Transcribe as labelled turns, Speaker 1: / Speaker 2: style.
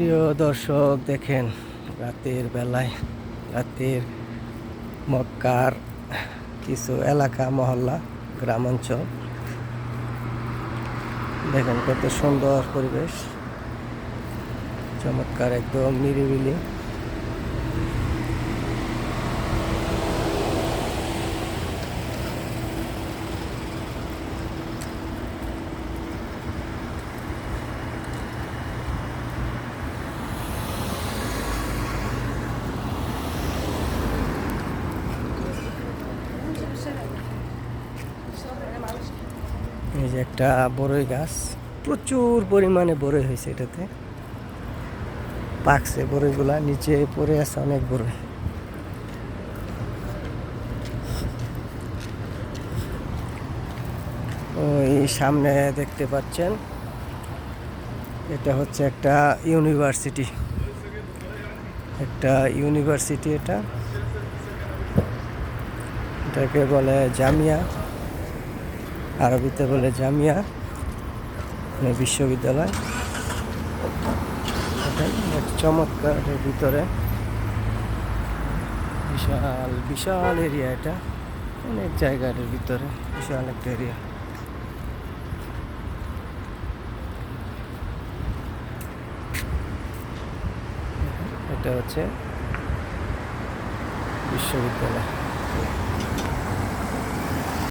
Speaker 1: প্রিয় দর্শক, দেখেন রাতের বেলায় রাতের মক্কার কিছু এলাকা, মহল্লা, গ্রামাঞ্চল। দেখেন কত সুন্দর পরিবেশ, চমৎকার, একদম নিরিবিলি। এই যে একটা বড়ই গাছ, প্রচুর পরিমাণে বড়ই হয়েছে, এটাতে পাকছে বড়ইগুলা, নিচে পড়ে আছে অনেক বড়ই। ওই সামনে দেখতে পাচ্ছেন, এটা হচ্ছে একটা ইউনিভার্সিটি, এটাকে বলে জামিয়া, আরবিতে বলে জামিয়া, মানে বিশ্ববিদ্যালয়। চমৎকার, এর ভিতরে বিশাল বিশাল এরিয়া, এটা অনেক জায়গার ভিতরে বিশাল একটা এরিয়া। এটা হচ্ছে বিশ্ববিদ্যালয়।